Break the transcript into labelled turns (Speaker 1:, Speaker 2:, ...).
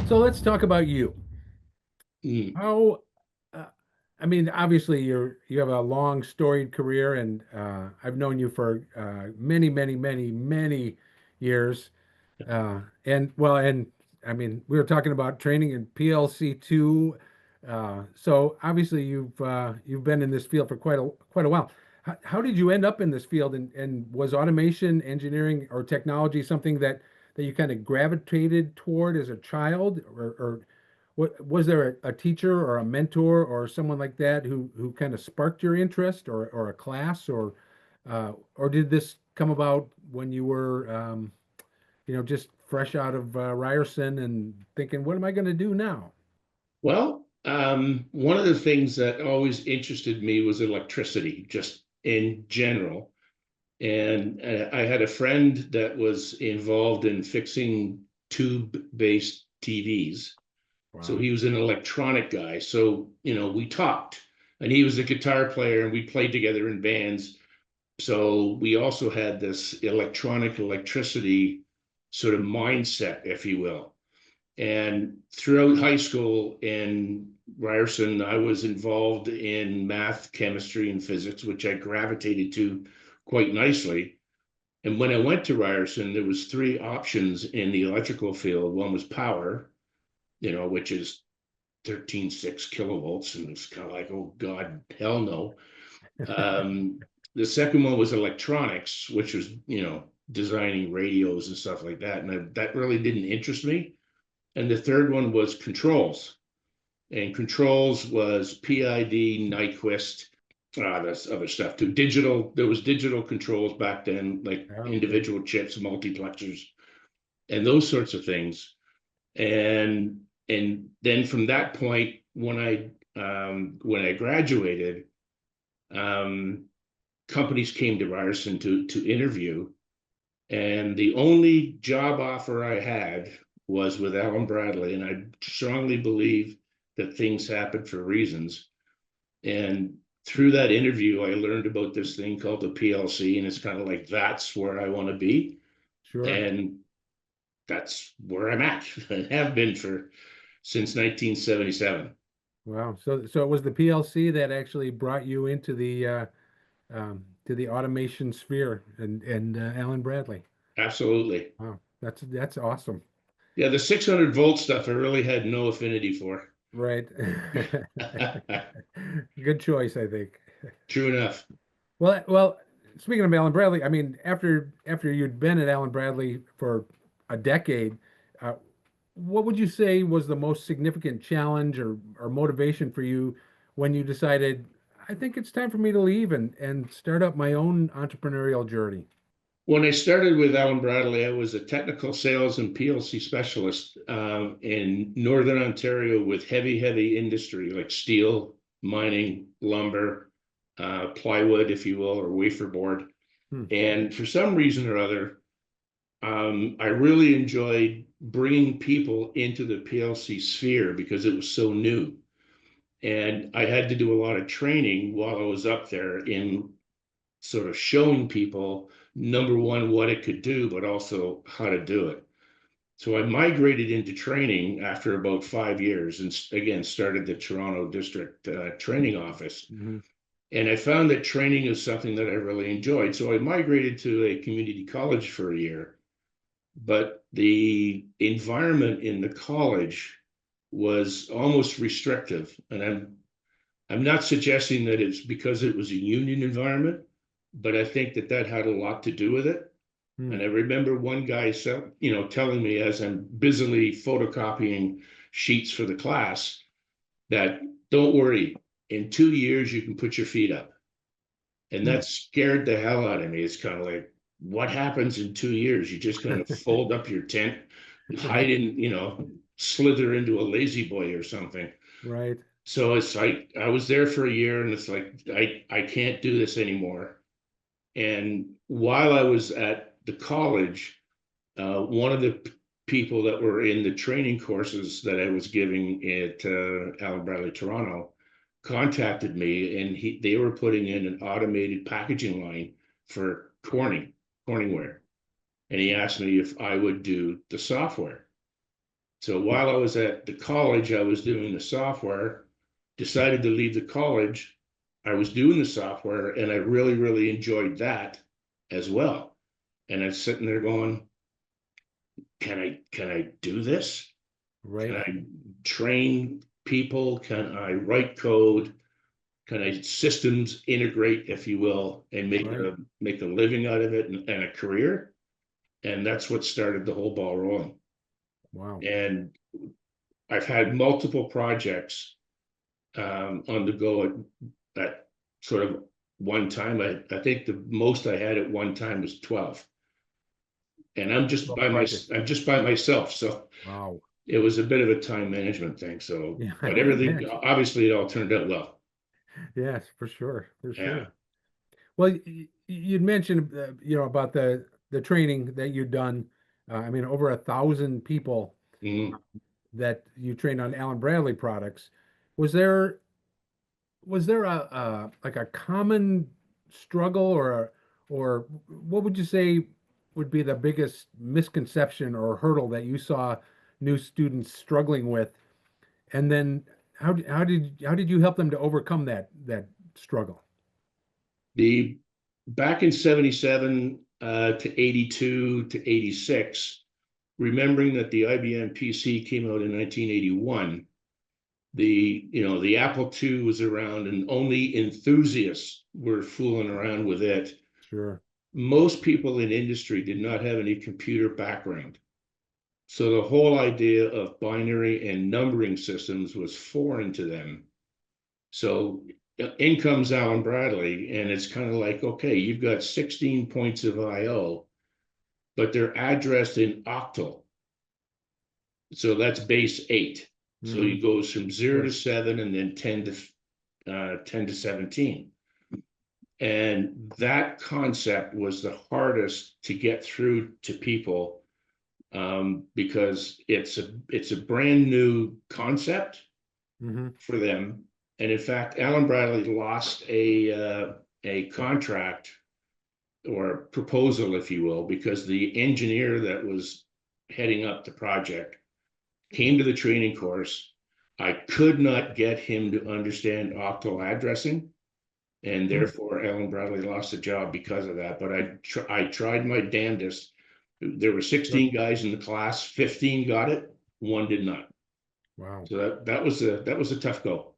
Speaker 1: So let's talk about you.
Speaker 2: Mm.
Speaker 1: How, uh, I mean, obviously you have a long storied career, and I've known you for many, many, many, many years. And well, and I mean, we were talking about training in PLC2. So obviously you've been in this field for quite a while. How did you end up in this field? And was automation, engineering, or technology something that you kind of gravitated toward as a child, or what was there a teacher or a mentor or someone like that who kind of sparked your interest, or a class, or did this come about when you were just fresh out of Ryerson and thinking, what am I going to do now?
Speaker 2: Well, one of the things that always interested me was electricity, just in general. And I had a friend that was involved in fixing tube-based TVs. So
Speaker 1: Wow.
Speaker 2: he was an electronic guy. So, we talked, and he was a guitar player, and we played together in bands. So we also had this electricity sort of mindset, if you will. And throughout high school in Ryerson, I was involved in math, chemistry, and physics, which I gravitated to quite nicely. And when I went to Ryerson, there was three options in the electrical field. One was power, which is 13.6 kilovolts, and it's kind of like, oh God, hell no. The second one was electronics, which was, designing radios and stuff like that. And that really didn't interest me. And the third one was controls. And controls was PID, Nyquist, that's other stuff too. There was digital controls back then, like
Speaker 1: Yeah, okay.
Speaker 2: individual chips, multiplexers, and those sorts of things. And then from that point, when I graduated, um, companies came to Ryerson to interview, and the only job offer I had was with Alan Bradley. And I strongly believe that things happen for reasons. And through that interview, I learned about this thing called the PLC, and it's kind of like, that's where I want to be.
Speaker 1: Sure.
Speaker 2: And that's where I'm at and have been for since 1977.
Speaker 1: Wow. So it was the PLC that actually brought you into to the automation sphere, and Alan Bradley.
Speaker 2: Absolutely.
Speaker 1: Wow. That's awesome.
Speaker 2: Yeah, the 600 volt stuff I really had no affinity for.
Speaker 1: Right. Good choice, I think.
Speaker 2: True enough.
Speaker 1: Well, speaking of Alan Bradley, I mean, after you'd been at Alan Bradley for a decade, uh, what would you say was the most significant challenge or motivation for you when you decided, I think it's time for me to leave and start up my own entrepreneurial journey?
Speaker 2: When I started with Alan Bradley, I was a technical sales and PLC specialist in Northern Ontario with heavy industry like steel, mining, lumber, plywood, if you will, or wafer board.
Speaker 1: Hmm.
Speaker 2: And for some reason or other, I really enjoyed bringing people into the PLC sphere because it was so new. And I had to do a lot of training while I was up there in sort of showing people, number one, what it could do, but also how to do it. So I migrated into training after about 5 years, and again started the Toronto District Training Office.
Speaker 1: Mhm.
Speaker 2: And I found that training is something that I really enjoyed. So I migrated to a community college for a year, but the environment in the college was almost restrictive. And I'm not suggesting that it's because it was a union environment, but I think that had a lot to do with it.
Speaker 1: Hmm.
Speaker 2: And I remember one guy, telling me as I'm busily photocopying sheets for the class that, don't worry, in 2 years you can put your feet up. And
Speaker 1: Hmm.
Speaker 2: that scared the hell out of me. It's kind of like, what happens in 2 years? You just kind of fold up your tent, hide
Speaker 1: Right.
Speaker 2: in, slither into a lazy boy or something.
Speaker 1: Right.
Speaker 2: So it's like I was there for a year, and it's like I can't do this anymore. And while I was at the college, one of the people that were in the training courses that I was giving at Allen Bradley Toronto contacted me, and they were putting in an automated packaging line for Corningware, and he asked me if I would do the software. So while I was at the college, I was doing the software, decided to leave the college. I was doing the software and I really, really enjoyed that as well. And I'm sitting there going, can I do this? Can
Speaker 1: Right.
Speaker 2: I train people? Can I write code? Can I systems integrate, if you will, and
Speaker 1: Right.
Speaker 2: make a living out of it and a career? And that's what started the whole ball rolling.
Speaker 1: Wow.
Speaker 2: And I've had multiple projects on the go at sort of one time. I think the most I had at one time was 12. And
Speaker 1: Well, project.
Speaker 2: I'm just by myself. So
Speaker 1: Wow.
Speaker 2: it was a bit of a time management thing. So,
Speaker 1: Yeah, I
Speaker 2: but
Speaker 1: can
Speaker 2: everything,
Speaker 1: imagine.
Speaker 2: obviously, it all turned out well.
Speaker 1: Yes, for sure. For
Speaker 2: Yeah.
Speaker 1: sure. Well, you'd mentioned, about the training that you'd done. I mean, over 1,000 people
Speaker 2: Mhm.
Speaker 1: that you trained on Allen Bradley products. Was there was there a like a common struggle or what would you say would be the biggest misconception or hurdle that you saw new students struggling with? And then how did you help them to overcome that struggle?
Speaker 2: The back in 77 to 82 to 86, remembering that the IBM PC came out in 1981, the Apple II was around and only enthusiasts were fooling around with it.
Speaker 1: Sure.
Speaker 2: Most people in industry did not have any computer background. So the whole idea of binary and numbering systems was foreign to them. So in comes Alan Bradley, and it's kind of like, okay, you've got 16 points of IO, but they're addressed in octal. So that's base 8. So
Speaker 1: Hmm.
Speaker 2: it goes from 0 to
Speaker 1: Sure.
Speaker 2: 7 and then 10 to 17. And that concept was the hardest to get through to people, because it's a brand new concept
Speaker 1: Hmm.
Speaker 2: for them. And in fact, Alan Bradley lost a contract or proposal, if you will, because the engineer that was heading up the project came to the training course. I could not get him to understand octal addressing, and therefore Alan Bradley lost the job because of that. But I tried my damnedest. There were
Speaker 1: Sure.
Speaker 2: 16 guys in the class, 15 got it, one did not.
Speaker 1: Wow.
Speaker 2: So that was a tough go.